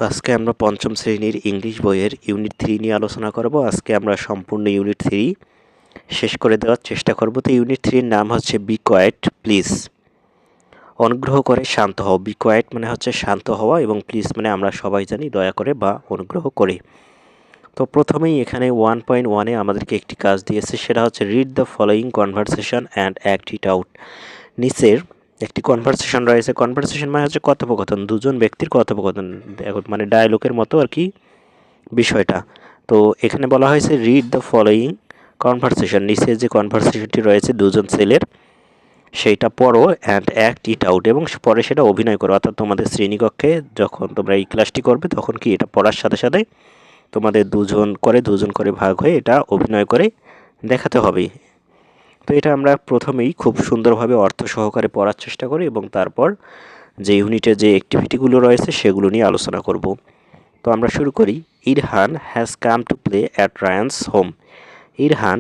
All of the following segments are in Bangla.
আজকে আমরা পঞ্চম শ্রেণীর ইংলিশ বইয়ের ইউনিট 3 নিয়ে আলোচনা করব। আজকে আমরা সম্পূর্ণ ইউনিট 3 শেষ করে দেওয়ার চেষ্টা করব। তো ইউনিট 3 এর নাম হচ্ছে বি কোয়েট প্লিজ। অনুগ্রহ করে শান্ত হও। বি কোয়েট মানে হচ্ছে শান্ত হওয়া এবং প্লিজ মানে আমরা সবাই জানি দয়া করে বা অনুগ্রহ করে। তো প্রথমেই এখানে 1.1-এ আমাদেরকে একটি কাজ দিয়েছে, সেটা হচ্ছে read the following conversation and act it out. নিচের একটি কনভারসেশন রয়েছে। কনভারসেশন মানে হচ্ছে কথোপকথন, দুজন ব্যক্তির কথোপকথন, মানে ডায়ালগের মতো আর কি বিষয়টা। তো এখানে বলা হয়েছে রিড দ্য ফলোয়িং কনভারসেশন, নিচে যে কনভারসেশনটি রয়েছে দুজন ছেলের সেইটা পড়ো অ্যান্ড অ্যাক্ট ইট আউট, এবং পরে সেটা অভিনয় করো। অর্থাৎ তোমাদের শ্রেণীকক্ষে যখন তোমরা এই ক্লাসটি করবে তখন কি এটা পড়ার সাথে সাথে তোমাদের দুজন করে ভাগ হয়ে এটা অভিনয় করে দেখাতে হবে। তো এটা আমরা প্রথমেই খুব সুন্দরভাবে অর্থ সহকারে পড়ার চেষ্টা করি এবং তারপর যে ইউনিটের যে অ্যাক্টিভিটিগুলো রয়েছে সেগুলো নিয়ে আলোচনা করব। তো আমরা শুরু করি। Irhan has come to play at Ryan's home. Irhan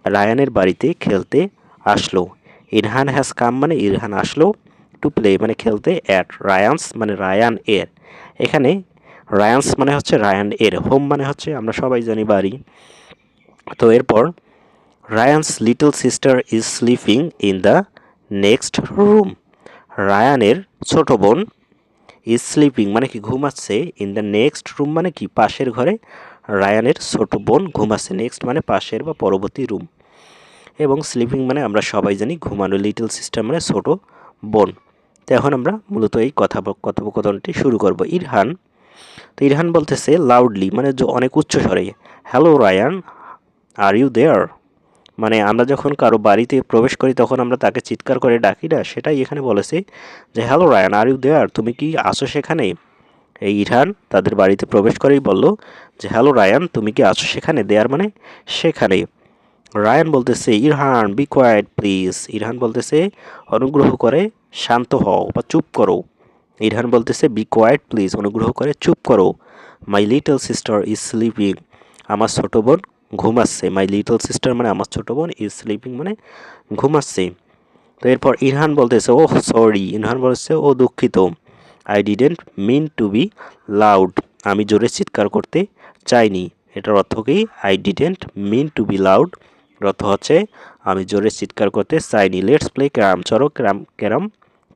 রায়ানের বাড়িতে খেলতে আসলো। ইরহান হ্যাজ কাম মানে ইরহান আসলো, টু প্লে মানে খেলতে, অ্যাট রায়ানস মানে রায়ান এর। এখানে রায়ানস মানে হচ্ছে রায়ান এর, হোম মানে হচ্ছে আমরা সবাই জানি বাড়ি। তো এরপর Ryan's little sister is sleeping in the next room. রায়ানের ছোট বোন ইজ স্লিপিং মানে কি ঘুমাচ্ছে, ইন দ্য নেক্সট রুম মানে কি পাশের ঘরে রায়ানের ছোট বোন ঘুমাচ্ছে। নেক্সট মানে পাশের বা পরবর্তী রুম, এবং স্লিপিং মানে আমরা সবাই জানি ঘুমানো। লিটল সিস্টার মানে ছোট বোন। তো এখন আমরা মূলত এই কথোপকথনটি শুরু করব। ইরহান, তো ইরহান বলতেছে লাউডলি মানে অনেক উচ্চ স্বরে, hello Rayan, are you there. মানে আমরা যখন কারো বাড়িতে প্রবেশ করি তখন আমরা তাকে চিৎকার করে ডাকি না, সেটাই এখানে বলেছে যে hello Rayan, are you there, তুমি কি আছো সেখানে। এই ইরহান তাদের বাড়িতে প্রবেশ করেই বলল যে হ্যালো রায়ান, তুমি কি আছো সেখানে। দেয়ার মানে সেখানে। রায়ান বলতেছে Irhan be quiet please. Irhan বলতেছে অনুগ্রহ করে শান্ত হও বা চুপ করো। ইরহান বলতেছে বি কোয়াইট প্লিজ, অনুগ্রহ করে চুপ করো। My little sister is sleeping, আমার ছোট বোন ঘুমাচ্ছে। মাই লিটল সিস্টার মানে আমার ছোট বোন, ইজ স্লিপিং মানে ঘুমাচ্ছে। তো এরপর ইরহান বলতেছে ও সরি, ইরহান বলছে ও দুঃখিত। I didn't mean to be loud, আমি জোরে চিৎকার করতে চাইনি। এটার অর্থ কি, I didn't mean to be loud, অর্থ হচ্ছে আমি জোরে চিৎকার করতে চাইনি। লেটস প্লে ক্যারাম, চলো ক্যারাম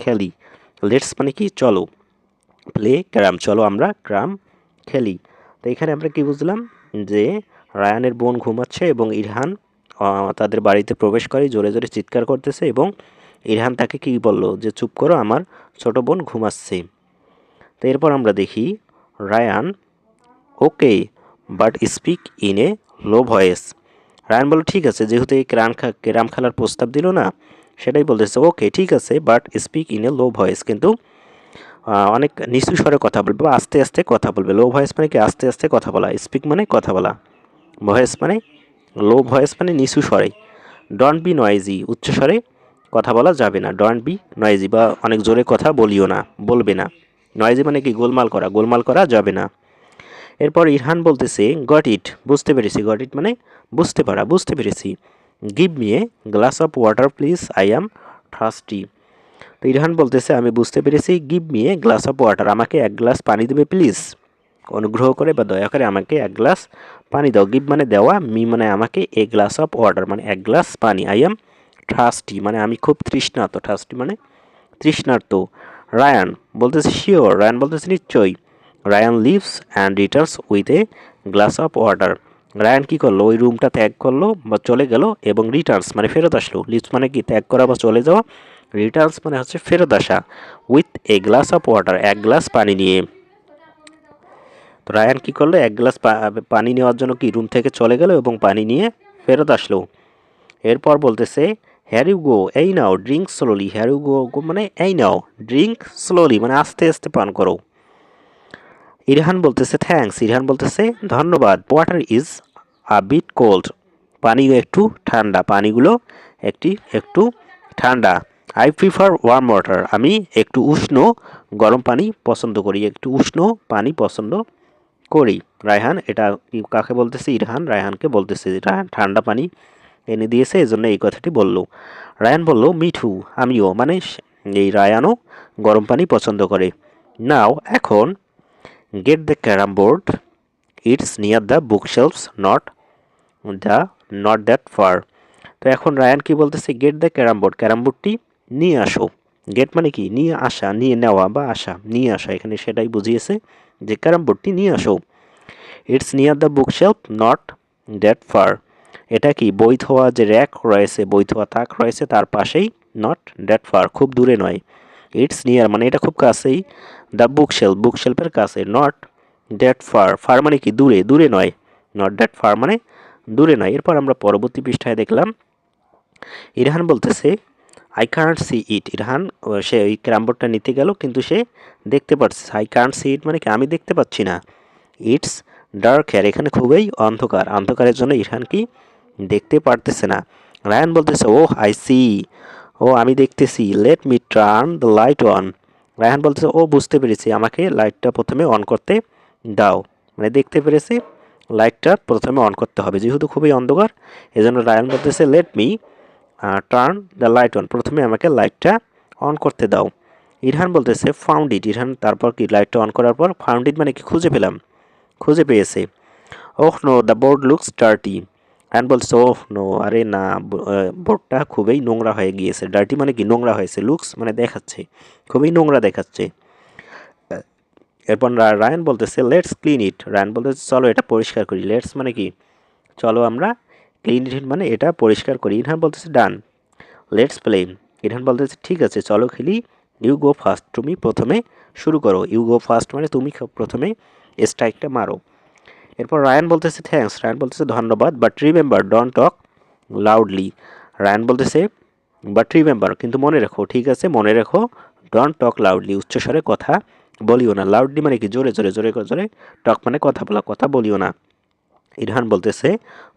খেলি। লেটস মানে কি চলো, প্লে ক্যারাম চলো আমরা ক্যারাম খেলি। তো এখানে আমরা কি বুঝলাম যে রায়ানের বোন ঘুমাচ্ছে এবং ইরহান তাদের বাড়িতে প্রবেশ করে জোরে জোরে চিৎকার করতেছে, এবং ইরহান তাকে কি বলল যে চুপ করো আমার ছোট বোন ঘুমাচ্ছে। তো এরপর আমরা দেখি Rayan okay but speak in a low voice. Rayan বলল ঠিক আছে, যেহেতু এই ক্যারাম খেলার প্রস্তাব দিল না, সেটাই বলতেছে ওকে ঠিক আছে, but speak in a low voice, কিন্তু অনেক নিচু স্বরে কথা বলবে বা আস্তে আস্তে কথা বলবে। লো ভয়েস মানে কি আস্তে আস্তে কথা বলা, স্পিক মানে কথা বলা, ভয়েস মানে লো ভয়েস মানে নিচু স্বরে। ডোন্ট বি নয়েজি, উচ্চ স্বরে কথা বলা যাবে না। ডোন্ট বি নয়েজি বা অনেক জোরে কথা বলিও না, বলবে না। নয়েজি মানে কি গোলমাল করা যাবে না। এরপর ইরহান বলতেছে গট ইট, বুঝতে পেরেছি। গট ইট মানে বুঝতে পারা, বুঝতে পেরেছি। Give me a glass of water please, I am thirsty. তো ইরহান বলতেছে আমি বুঝতে পেরেছি, give me a glass of water, আমাকে এক গ্লাস পানি দেবে প্লিজ। অনুগ্রহ করে বা দয়া করে আমাকে এক গ্লাস পানি দাও। গিভ মানে দেওয়া, মি মানে আমাকে, এ গ্লাস অফ ওয়াটার মানে এক গ্লাস পানি, আই অ্যাম থার্স্টি মানে আমি খুব তৃষ্ণার্ত, থার্স্টি মানে তৃষ্ণার্ত। রায়ান বলতেছে শিওর, রায়ান বলতেছে নিশ্চয়ই। Ryan leaves and returns with a glass of water. Ryan কী করলো, ওই রুমটা ত্যাগ করলো বা চলে গেল, এবং রিটার্নস মানে ফেরত আসলো। লিভস মানে কি ত্যাগ করা বা চলে যাওয়া, রিটার্নস মানে হচ্ছে ফেরত আসা, with a glass of water এক গ্লাস পানি নিয়ে। তো রায়ান কী করলো, এক গ্লাস পানি নেওয়ার জন্য কি রুম থেকে চলে গেল এবং পানি নিয়ে ফেরত আসলো। এরপর বলতেছে হ্যার ইউ গো, এই নাও, ড্রিঙ্ক স্লোলি। হ্যার ইউ গো মানে এই নাও, ড্রিঙ্ক স্লোলি মানে আস্তে আস্তে পান করো। ইরহান বলতেছে থ্যাঙ্কস, ইরহান বলতেছে ধন্যবাদ। Water is a bit cold, পানি একটু ঠান্ডা, পানিগুলো একটু ঠান্ডা। আই প্রিফার ওয়ার্ম ওয়াটার, আমি একটু উষ্ণ গরম পানি পছন্দ করি, একটু উষ্ণ পানি পছন্দ করি। রায়হান এটা কাকে বলতেছে, ইরহান রায়হানকে বলতেছে, রায়হান ঠান্ডা পানি এনে দিয়েছে এজন্য এই কথাটি বলল। রায়ান বলল মিঠু, আমিও, মানে এই রায়ানও গরম পানি পছন্দ করে। নাও এখন, get the carrom board, it's near the book shelves, not that far. তো এখন রায়ান কি বলতেছে, get the carrom board, carrom বোর্ডটি নিয়ে আসো। গেট মানে কি, নিয়ে আসা, নিয়ে নেওয়া বা আসা, নিয়ে আসা, এখানে সেটাই বুঝিয়েছে যে ক্যারাম বোর্ডটি নিয়ে আসো। It's near the book shelf, not that fur. এটা কি, বই থোয়া যে র্যাক রয়েছে, বই থোয়া তাক রয়েছে তার পাশেই, নট দ্যাট ফার খুব দূরে নয়। ইটস নিয়ার মানে এটা খুব কাছেই, দ্য বুক শেলফ বুক শেলফের কাছে, নট দ্যাট ফার, ফার মানে কি দূরে, দূরে নয়, নট দ্যাট ফার মানে দূরে নয়। এরপর আমরা পরবর্তী পৃষ্ঠায় দেখলাম ইরহান বলতেছে আই কান্ট সি ইট। ইরহান সে ওই ক্যারাম বোর্ডটা নিতে গেল কিন্তু সে দেখতে পাচ্ছে, আই কান্ট সি ইট মানে কি আমি দেখতে পাচ্ছি না। ইটস ডার্ক হেয়ার, এখানে খুবই অন্ধকার, অন্ধকারের জন্য ইরহান কি দেখতে পারতেছে না। রায়ান বলতেছে ও আই সি, ও আমি দেখতেছি, let me turn the light on. Rayan বলতেছে ও বুঝতে পেরেছি, আমাকে লাইটটা প্রথমে অন করতে দাও, মানে দেখতে পেরেছি লাইটটা প্রথমে অন করতে হবে, যেহেতু খুবই অন্ধকার এজন্য রায়ান বলতেছে late me turn the light on, প্রথমে আমাকে লাইটটা অন করতে দাও। ইরহান বলতেছে ফাউন্ড ইট। ইরহান তারপর কি লাইটটা অন করার পর ফাউন্ড ইট মানে কি খুঁজে পেলাম, খুঁজে পেয়েছে। Oh know the board looks dirty. And বলছে ওহ নো, আরে না, বোর্ডটা খুবই নোংরা হয়ে গিয়েছে। ডার্টি মানে কি নোংরা হয়েছে, লুকস মানে দেখাচ্ছে, খুবই নোংরা দেখাচ্ছে। এরপর রায়ান বলতেছে লেটস ক্লিন ইট। রায়ান বলতেছে চলো এটা পরিষ্কার করি। লেটস মানে কি চলো আমরা, ক্লিন ইট মানে এটা পরিষ্কার করি। ইরহান বলতেছে ডান। Let's play. ইরহান বলতেছে ঠিক আছে চলো খেলি। ইউ গো ফার্স্ট, তুমি প্রথমে শুরু করো। ইউ গো ফার্স্ট মানে তুমি প্রথমে স্ট্রাইকটা মারো। এরপর রায়ান বলতেছে থ্যাঙ্কস। রায়ান বলতেছে ধন্যবাদ, but remember don't talk loudly. Rayan বলতেছে বাট রিমেম্বার কিন্তু মনে রেখো, ঠিক আছে মনে রেখো, ডোন্ট টক লাউডলি উচ্চস্বরে কথা বলিও না। লাউডলি মানে কি জোরে জোরে, জোরে জোরে, টক মানে কথা বলা, কথা বলিও না। ইরহান বলতেছে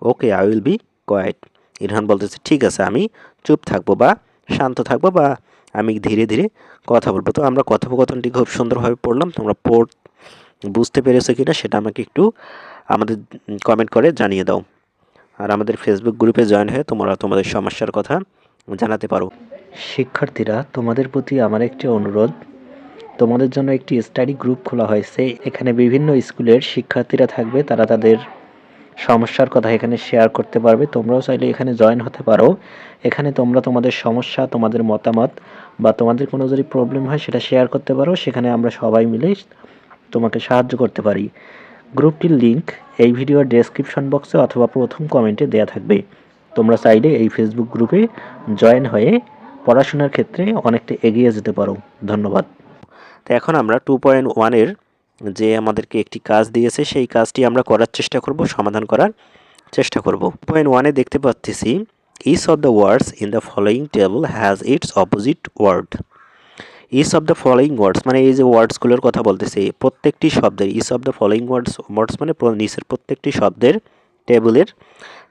okay I will be quiet. Irhan বলতেছে ঠিক আছে আমি চুপ থাকবো বা শান্ত থাকবো বা আমি ধীরে ধীরে কথা বলবো। তো আমরা কথোপকথনটি খুব সুন্দরভাবে পড়লাম, তোমরা বুঝতে পেরেছো কিনা সেটা আমাকে একটু আমাদের কমেন্ট করে জানিয়ে দাও। আর আমাদের ফেসবুক গ্রুপে জয়েন হয়ে তোমরা তোমাদের সমস্যার কথা জানাতে পারো। শিক্ষার্থীরা, তোমাদের প্রতি আমার একটি অনুরোধ, তোমাদের জন্য একটি স্টাডি গ্রুপ খোলা হয়েছে। এখানে বিভিন্ন স্কুলের শিক্ষার্থীরা থাকবে, তারা তাদের সমস্যার কথা এখানে শেয়ার করতে পারবে। তোমরাও চাইলে এখানে জয়েন হতে পারো। এখানে তোমরা তোমাদের সমস্যা, তোমাদের মতামত বা তোমাদের কোনো যদি প্রবলেম হয় সেটা শেয়ার করতে পারো। সেখানে আমরা সবাই মিলে তোমাকে সাহায্য করতে পারি। গ্রুপটির লিংক এই ভিডিওর ডেসক্রিপশন বক্সে অথবা প্রথম কমেন্টে দেয়া থাকবে। তোমরা চাইলে এই ফেসবুক গ্রুপে জয়েন হয়ে পড়াশোনার ক্ষেত্রে অনেকটা এগিয়ে যেতে পারো। ধন্যবাদ। তো এখন আমরা 2.1-এর যে আমাদেরকে একটি কাজ দিয়েছে সেই কাজটি আমরা করার চেষ্টা করব, সমাধান করার চেষ্টা করব। 2.1-এ দেখতে পাচ্ছি each of the words in the following table has its opposite word. Each of the following words মানে এই যে ওয়ার্ডসগুলোর কথা বলতেছে, প্রত্যেকটি শব্দের, each of the following words মানে নিচের প্রত্যেকটি শব্দের টেবিলের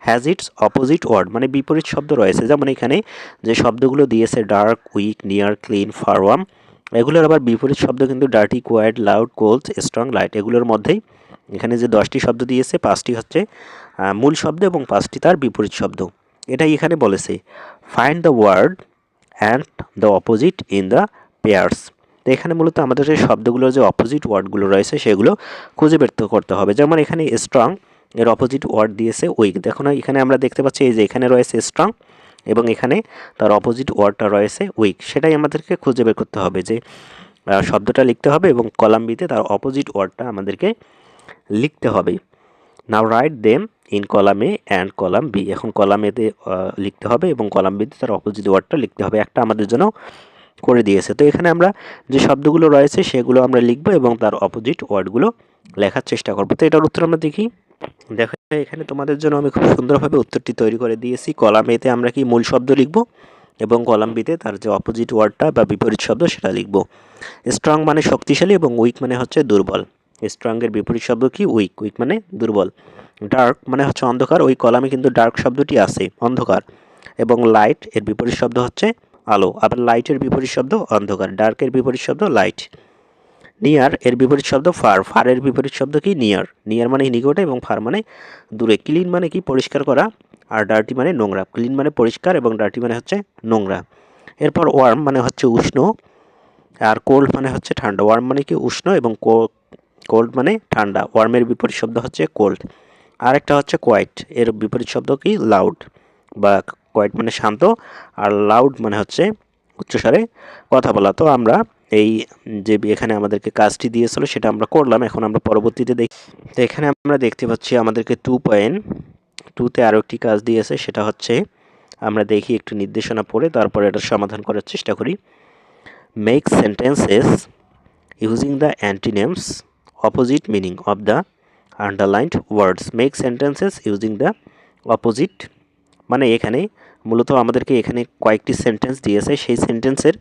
হ্যাজ ইটস অপোজিট ওয়ার্ড মানে বিপরীত শব্দ রয়েছে। যেমন এখানে যে শব্দগুলো দিয়েছে dark, weak, near, clean, far, warm, এগুলোর আবার বিপরীত শব্দ কিন্তু dirty, quiet, loud, cold, strong, light. এগুলোর মধ্যেই এখানে যে 10টি শব্দ দিয়েছে 5টি হচ্ছে মূল শব্দ এবং 5টি তার বিপরীত শব্দ। এটাই এখানে বলেছে find the word and the opposite in the pairs. তো এখানে মূলত আমাদের যে শব্দগুলোর যে অপোজিট ওয়ার্ডগুলো রয়েছে সেগুলো খুঁজে বের করতে হবে। যেমন এখানে স্ট্রং এর অপোজিট ওয়ার্ড দিয়েছে উইক। দেখো না এখানে আমরা দেখতে পাচ্ছি এই যে এখানে রয়েছে স্ট্রং এবং এখানে তার অপোজিট ওয়ার্ডটা রয়েছে উইক। সেটাই আমাদেরকে খুঁজে বের করতে হবে যে শব্দটা লিখতে হবে এবং কলাম বিতে তার অপোজিট ওয়ার্ডটা আমাদেরকে লিখতে হবে। Now write them in column A and column B. এখন কলাম এতে লিখতে হবে এবং কলাম বিতে তার অপোজিট ওয়ার্ডটা লিখতে হবে। একটা আমাদের জন্য করে দিয়েছে। তো এখানে আমরা যে শব্দগুলো রয়েছে সেগুলো আমরা লিখব এবং তার অপোজিট ওয়ার্ডগুলো লেখার চেষ্টা করব। তো এটার উত্তর আমরা দেখি। দেখো এখানে তোমাদের জন্য আমি খুব সুন্দরভাবে উত্তরটি তৈরি করে দিয়েছি। কলাম এতে আমরা কি মূল শব্দ লিখব এবং কলাম বিতে তার যে অপোজিট ওয়ার্ডটা বা বিপরীত শব্দ সেটা লিখব। স্ট্রং মানে শক্তিশালী এবং উইক মানে হচ্ছে দুর্বল। স্ট্রংয়ের বিপরীত শব্দ কি উইক, উইক মানে দুর্বল। ডার্ক মানে হচ্ছে অন্ধকার, ওই কলামে কিন্তু ডার্ক শব্দটি আছে, অন্ধকার। এবং লাইট এর বিপরীত শব্দ হচ্ছে আলো। আবার লাইটের বিপরীত শব্দ অন্ধকার, ডার্কের বিপরীত শব্দ লাইট। নিয়ার এর বিপরীত শব্দ ফার, ফারের বিপরীত শব্দ কি নিয়ার, নিয়ার মানে নিকটে এবং ফার মানে দূরে। ক্লিন মানে কি পরিষ্কার করা আর ডার্টি মানে নোংরা। ক্লিন মানে পরিষ্কার এবং ডার্টি মানে হচ্ছে নোংরা। এরপর ওয়ার্ম মানে হচ্ছে উষ্ণ আর কোল্ড মানে হচ্ছে ঠান্ডা। ওয়ার্ম মানে কি উষ্ণ এবং কোল্ড মানে ঠান্ডা, ওয়ার্মের বিপরীত শব্দ হচ্ছে কোল্ড। আরেকটা হচ্ছে কোয়াইট, এর বিপরীত শব্দ কি লাউড, বা কোয়াইট মানে শান্ত আর লাউড মানে হচ্ছে উচ্চস্বরে কথা বলা। তো আমরা এই যে এখানে আমাদেরকে কাজটি দিয়েছিল সেটা আমরা করলাম। এখন আমরা পরবর্তীতে দেখি। তো এখানে আমরা দেখতে পাচ্ছি আমাদেরকে 2.2তে আরও একটি কাজ দিয়েছে, সেটা হচ্ছে আমরা দেখি একটু নির্দেশনা পড়ে তারপর এটার সমাধান করার চেষ্টা করি। Make sentences using the antonyms opposite meaning of the underlined words. Make sentences using the opposite, মানে এখানে মূলত আমাদেরকে এখানে কয়েকটি সেন্টেন্স দিয়েছে, সেই সেন্টেন্সের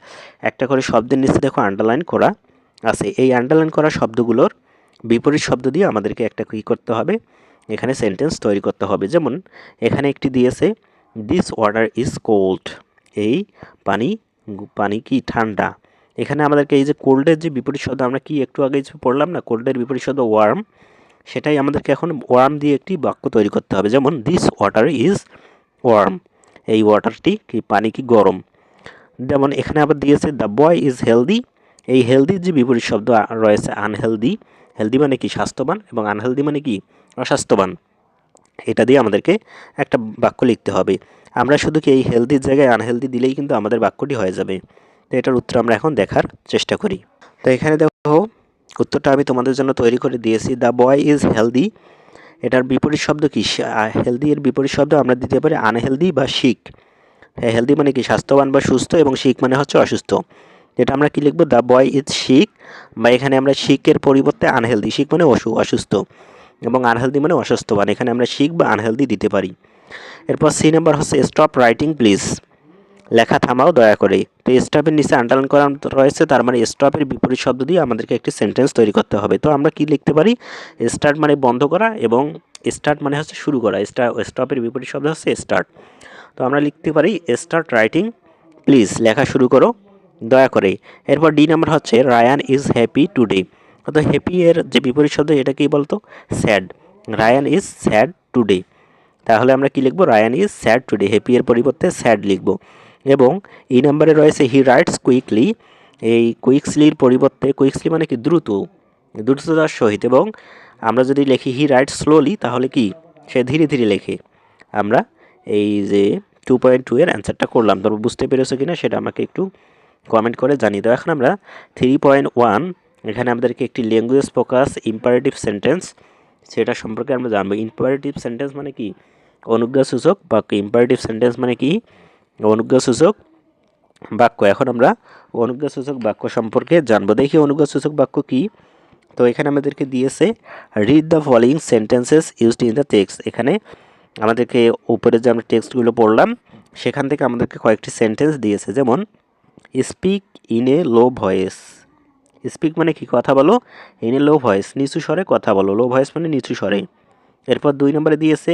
একটা করে শব্দের নিচে দেখো আন্ডারলাইন করা আছে। এই আন্ডারলাইন করা শব্দগুলোর বিপরীত শব্দ দিয়ে আমাদেরকে একটা কী করতে হবে, এখানে সেন্টেন্স তৈরি করতে হবে। যেমন এখানে একটি দিয়েছে, দিস ওয়াটার ইজ কোল্ড, এই পানি পানি কি ঠান্ডা। এখানে আমাদেরকে এই যে কোল্ডের যে বিপরীত শব্দ আমরা কি একটু আগে পড়লাম না, কোল্ডের বিপরীত শব্দ ওয়ার্ম, সেটাই আমাদেরকে এখন ওয়ার্ম দিয়ে একটি বাক্য তৈরি করতে হবে। যেমন দিস ওয়াটার ইজ ওয়ার্ম, এই ওয়াটারটি কি পানি কি গরম। যেমন এখানে আবার দিয়েছে দ্য বয় ইজ হেলদি, এই হেলদির যে বিপরীত শব্দ রয়েছে আনহেলদি। হেলদি মানে কি স্বাস্থ্যবান এবং আনহেলদি মানে কি অস্বাস্থ্যবান। এটা দিয়ে আমাদেরকে একটা বাক্য লিখতে হবে। আমরা শুধু কি এই হেলদির জায়গায় আনহেলদি দিলেই কিন্তু আমাদের বাক্যটি হয়ে যাবে। তো এটার উত্তর আমরা এখন দেখার চেষ্টা করি। তো এখানে দেখো উত্তরটা আমি তোমাদের জন্য তৈরি করে দিয়েছি। দ্য বয় ইজ হেলদি, এটার বিপরীত শব্দ কি, হেলদি এর বিপরীত শব্দ আমরা দিতে পারি আনহেলদি বা সিক। হেলদি মানে কি স্বাস্থ্যবান বা সুস্থ, এবং সিক মানে হচ্ছে অসুস্থ। এটা আমরা কি লিখবো, দ্য বয় ইজ সিক, বা এখানে আমরা সিকের পরিবর্তে আনহেলদি, সিক মানে অসুস্থ এবং আনহেলদি মানে অসুস্থবান, এখানে আমরা সিক বা আনহেলদি দিতে পারি। এরপর সি নাম্বার হচ্ছে স্টপ রাইটিং প্লিজ, লেখা থামাও দয়া করে। তো স্টপের নিচে আন্ডারলাইন করা রয়েছে, তার মানে স্টপের বিপরীত শব্দ দিয়ে আমাদেরকে একটি সেন্টেন্স তৈরি করতে হবে। তো আমরা কি লিখতে পারি, স্টার্ট মানে বন্ধ করা, এবং স্টার্ট মানে হচ্ছে শুরু করা, স্টপের বিপরীত শব্দ হচ্ছে স্টার্ট। তো আমরা লিখতে পারি স্টার্ট রাইটিং প্লিজ, লেখা শুরু করো দয়া করে। এরপর ডি নাম্বার হচ্ছে রায়ান ইজ হ্যাপি টুডে, তো হ্যাপি এর যে বিপরীত শব্দ এটা কি বলতো, sad. Rayan is sad today, তাহলে আমরা কি লিখবো, Rayan is sad today, happy এর পরিবর্তে স্যাড লিখব। এবং ই নাম্বারে রয়েছে হি রাইটস কুইকলি, এই কুইকসলির পরিবর্তে, কুইকসলি মানে কি দ্রুত, দ্রুততার সহিত, এবং আমরা যদি লিখি হি রাইটস স্লোলি তাহলে কি সে ধীরে ধীরে লেখে। আমরা এই যে 2.2 এর অ্যান্সারটা করলাম, তারপর বুঝতে পেরেছো কিনা সেটা আমাকে একটু কমেন্ট করে জানিয়ে দাও। এখন আমরা 3.1, এখানে আমাদেরকে একটি ল্যাঙ্গুয়েজ ফোকাস ইম্পারেটিভ সেন্টেন্স সেটা সম্পর্কে আমরা জানবো। ইম্পারেটিভ সেন্টেন্স মানে কি, অনুজ্ঞাসূচক বাক্য। ইম্পারেটিভ সেন্টেন্স মানে কি, অনুজ্ঞাসূচক বাক্য। এখন আমরা অনুজ্ঞাসূচক বাক্য সম্পর্কে জানবো। দেখি অনুজ্ঞাসূচক বাক্য কি। তো এখানে আমাদেরকে দিয়েছে read the following sentences used in the text. এখানে আমাদেরকে উপরে যে আমরা টেক্সটগুলো পড়লাম সেখান থেকে আমাদেরকে কয়েকটি সেন্টেন্স দিয়েছে। যেমন speak in a low voice, speak মানে কি কথা বলো, ইন এ লো ভয়েস নিচু স্বরে কথা বলো, লো ভয়েস মানে নিচু স্বরে। এরপর 2 নম্বরে দিয়েছে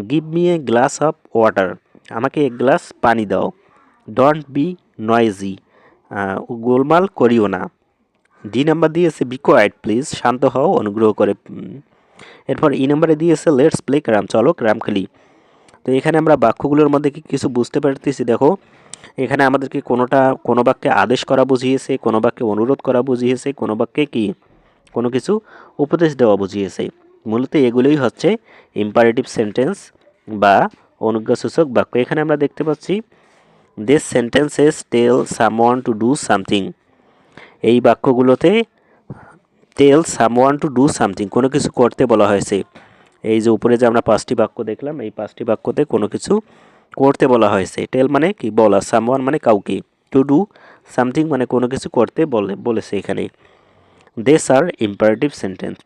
give me a glass of water, আমাকে এক গ্লাস পানি দাও। ডোন্ট বি নয়েজি, গোলমাল করিও না। ডি নাম্বার দিয়েছে বি কোয়াইট প্লিজ, শান্ত হও অনুগ্রহ করে। এরপর ই নাম্বারে দিয়েছে লেটস প্লে ক্যারাম, চলো ক্যারাম খেলি। তো এখানে আমরা বাক্যগুলোর মধ্যে কি কিছু বুঝতে পারতেছি। দেখো এখানে আমাদেরকে কোনো বাক্যে আদেশ করা বুঝিয়েছে, কোনো বাক্যে অনুরোধ করা বুঝিয়েছে, কোনো বাক্যে কি কোনো কিছু উপদেশ দেওয়া বুঝিয়েছে। মূলত এগুলোই হচ্ছে ইম্পারেটিভ সেন্টেন্স বা অনুজ্ঞাসূচক বাক্য। এখানে আমরা দেখতে পাচ্ছি this sentences tell someone to do something, এই বাক্যগুলোতে tell someone to do something কোনো কিছু করতে বলা হয়েছে। এই যে উপরে যে আমরা 5টি বাক্য দেখলাম, এই 5টি বাক্যতে কোনো কিছু করতে বলা হয়েছে। টেল মানে কি বলা, সামওয়ান মানে কাউকে, টু ডু সামথিং মানে কোনো কিছু করতে বলেছে এখানে। দেস আর ইম্পারেটিভ সেন্টেন্স,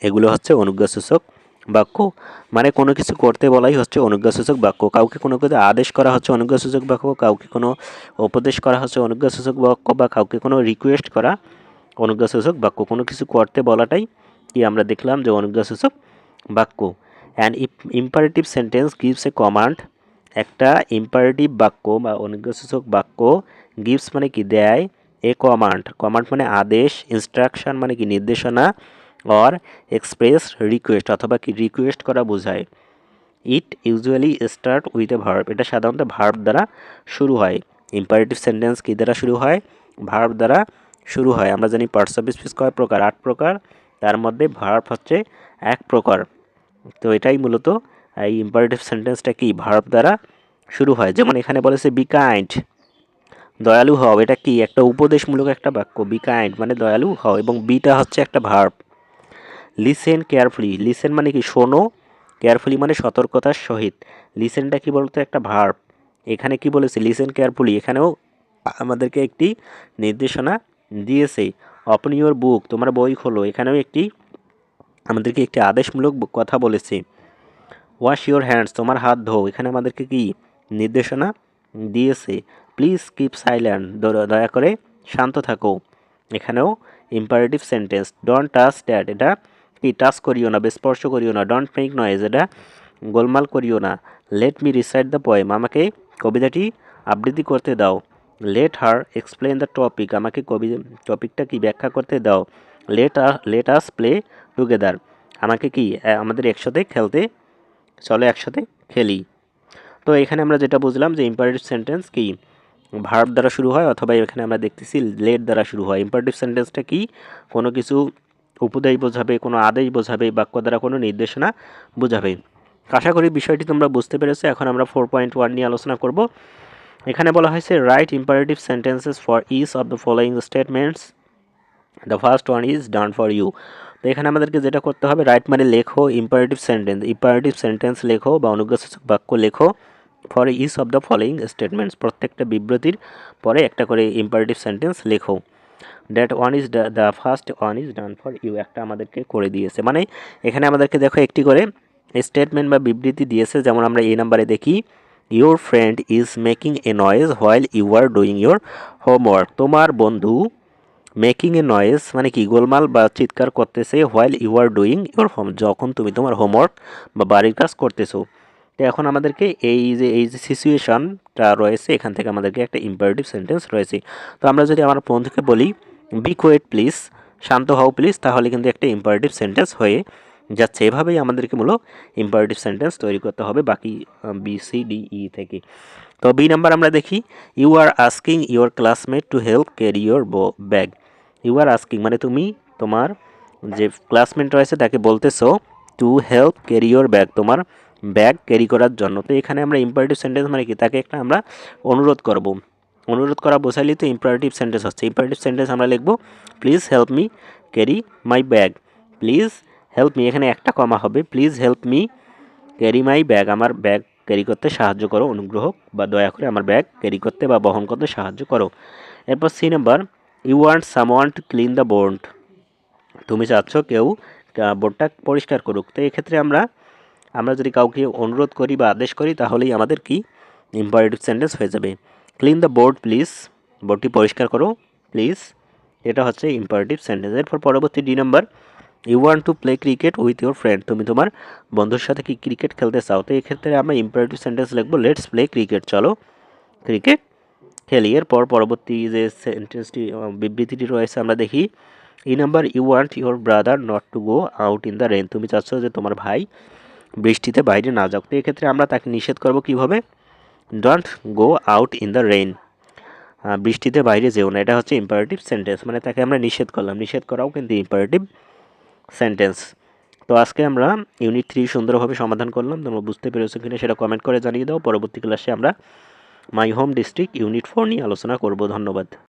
এগুলো হচ্ছে অনুজ্ঞাসূচক বাক্য, মানে কোনো কিছু করতে বলাই হচ্ছে অনুজ্ঞাসূচক বাক্য। কাউকে কোনো কিছু আদেশ করা হচ্ছে অনুজ্ঞাসূচক বাক্য, কাউকে কোনো উপদেশ করা হচ্ছে অনুজ্ঞাসূচক বাক্য, বা কাউকে কোনো রিকোয়েস্ট করা অনুজ্ঞাসূচক বাক্য। কোনো কিছু করতে বলাটাই কি আমরা দেখলাম যে অনুজ্ঞাসূচক বাক্য। And imperative sentence gives a command, একটা ইম্পারেটিভ বাক্য বা অনুজ্ঞাসূচক বাক্য গিভস মানে কি দেয়, এ কমান্ড, কমান্ড মানে আদেশ, ইনস্ট্রাকশন মানে কি নির্দেশনা, অর এক্সপ্রেস রিকোয়েস্ট অথবা কি রিকোয়েস্ট করা বোঝায়। It usually start with a verb, এটা সাধারণত ভার্ব দ্বারা শুরু হয়। ইম্পারেটিভ সেন্টেন্স কী দ্বারা শুরু হয়, ভার্ব দ্বারা শুরু হয়। আমরা জানি পার্টস অফ স্পিচ কয় প্রকার, 8 প্রকার। তার মধ্যে ভার্ব হচ্ছে এক প্রকার। তো এটাই মূলত এই ইম্পারেটিভ সেন্টেন্সটা কি ভার্ব দ্বারা শুরু হয়। যেমন এখানে বলেছে বি কাইন্ড, দয়ালু হও, এটা কি একটা উপদেশমূলক একটা বাক্য। বি কাইন্ড মানে দয়ালু হও, এবং বিটা হচ্ছে একটা ভার্ব। লিসেন কেয়ারফুলি, লিসেন মানে কি শোনো, কেয়ারফুলি মানে সতর্কতার সহিত। লিসেনটা কি বলতো একটা ভার্ব। এখানে কি বলেছে লিসেন কেয়ারফুলি, এখানেও আমাদেরকে একটি নির্দেশনা দিয়েছে। ওপেন ইউর বুক, তোমার বই খোলো, এখানেও আমাদেরকে একটি আদেশমূলক কথা বলেছে। ওয়াশ ইউর হ্যান্ডস, তোমার হাত ধো, এখানে আমাদেরকে কি নির্দেশনা দিয়েছে। প্লিজ কিপ সাইলেন্ট, দয়া করে শান্ত থাকো, এখানেও imperative sentence. Don't touch that, এটা কি টাচ করিও না, স্পর্শ করিও না। ডোন্ট মেক নয়েজ, এটা গোলমাল করিও না। Let me recite the poem, আমাকে কবিতাটি আবৃত্তি করতে দাও। Let her explain the topic, আমাকে টপিকটা কি ব্যাখ্যা করতে দাও। লেট আস প্লে টুগেদার, আমাকে কি আমাদের একসাথে খেলতে, চলো একসাথে খেলি। তো এখানে আমরা যেটা বুঝলাম যে ইম্পারেটিভ সেন্টেন্স কি ভার্ব দ্বারা শুরু হয়, অথবা এখানে আমরা দেখতেছি লেট দ্বারা শুরু হয়। ইম্পারেটিভ সেন্টেন্সটা কি কোনো কিছু উপদেশ বোঝাবে, কোনো আদেশ বোঝাবে, বাক্য দ্বারা কোনো নির্দেশনা বোঝাবে। আশা করি বিষয়টি তোমরা বুঝতে পেরেছো। এখন আমরা 4.1 নিয়ে আলোচনা করব। এখানে বলা হয়েছে write imperative sentences for each of the following statements, the first one is done for you. তো এখানে আমাদেরকে যেটা করতে হবে, রাইট মানে লেখো, ইম্পারেটিভ সেন্টেন্স লেখো বা অনুজ্ঞাসূচক বাক্য লেখো for each of the following statements, প্রত্যেকটা বিবৃতির পরে একটা করে ইম্পারেটিভ সেন্টেন্স লেখো। That one is the first one is done for you, একটা আমাদেরকে করে দিয়েছে, মানে এখানে আমাদেরকে দেখো একটি করে স্টেটমেন্ট বা বিবৃতি দিয়েছে। যেমন আমরা এই নাম্বারে দেখি, your friend is making a noise while you are doing your homework, তোমার বন্ধু মেকিং এ নয়েজ মানে কি গোলমাল বা চিৎকার করতেছে, while you are doing your যখন তুমি তোমার হোমওয়ার্ক বা বাড়ির কাজ করতেছো। তো এখন আমাদেরকে এই যে সিচুয়েশনটা রয়েছে, এখান থেকে আমাদেরকে একটা ইম্পারেটিভ সেন্টেন্স রয়েছে। তো আমরা যদি আমার বন্ধুকে বলি বি কোয়েট প্লিজ, শান্ত হও প্লিজ, তাহলে কিন্তু একটা ইম্পারেটিভ সেন্টেন্স হয়ে যাচ্ছে। এভাবেই আমাদেরকে মূলত ইম্পারেটিভ সেন্টেন্স তৈরি করতে হবে বাকি বি সি ডি ই থেকে। তো বি নাম্বার আমরা দেখি, you are asking your classmate to help carry your bag. You are asking মানে তুমি তোমার যে ক্লাসমেট রয়েছে তাকে বলতেছো to help carry your bag, তোমার ব্যাগ ক্যারি করার জন্য। তো এখানে আমরা ইম্পারেটিভ সেন্টেন্স মানে কি তাকে একটা আমরা অনুরোধ করব, অনুরোধ করা বোঝাইলেই তো ইম্পারেটিভ সেন্টেন্স হচ্ছে। ইম্পারেটিভ সেন্টেন্স আমরা লিখব please help me carry my bag, please help me, এখানে একটা কমা হবে, please help me carry my bag, আমার ব্যাগ ক্যারি করতে সাহায্য করো, অনুগ্রহ বা দয়া করে আমার ব্যাগ ক্যারি করতে বা বহন করতে সাহায্য করো। এরপর C number, you want someone to clean the board, তুমি চাচ্ছ কেউ বোর্ডটা পরিষ্কার করুক। তো এক্ষেত্রে আমরা যদি কাউকে অনুরোধ করি বা আদেশ করি তাহলেই আমাদের কি ইম্পারেটিভ সেন্টেন্স হয়ে যাবে। ক্লিন দ্য বোর্ড প্লিজ, বোর্ডটি পরিষ্কার করো প্লিজ, এটা হচ্ছে ইম্পারেটিভ সেন্টেন্স। এরপর পরবর্তী D number, you want to play cricket with your friend, তুমি তোমার বন্ধুর সাথে কি ক্রিকেট খেলতে চাও। তো এক্ষেত্রে আমরা ইম্পারেটিভ সেন্টেন্স লিখবো লেটস প্লে ক্রিকেট, চলো ক্রিকেট খেলি। এরপর পরবর্তী যে সেন্টেন্সটি বিবৃতিটি রয়েছে আমরা দেখি, E number, you want your brother not to go out in the rain, তুমি চাচ্ছ যে তোমার ভাই বৃষ্টিতে বাইরে না যাক। তো এক্ষেত্রে আমরা তাকে নিষেধ করব কীভাবে, don't go out in the rain, বৃষ্টিতে বাইরে যেও না, এটা হচ্ছে ইম্পারেটিভ সেন্টেন্স, মানে তাকে আমরা নিষেধ করলাম, নিষেধ করাও কিন্তু ইম্পারেটিভ সেন্টেন্স। তো আজকে আমরা ইউনিট 3 সুন্দরভাবে সমাধান করলাম। তোমরা বুঝতে পেরেছো কিনা সেটা কমেন্ট করে জানিয়ে দাও। পরবর্তী ক্লাসে আমরা মাই হোম ডিস্ট্রিক্ট ইউনিট 4 নিয়ে আলোচনা করব। ধন্যবাদ।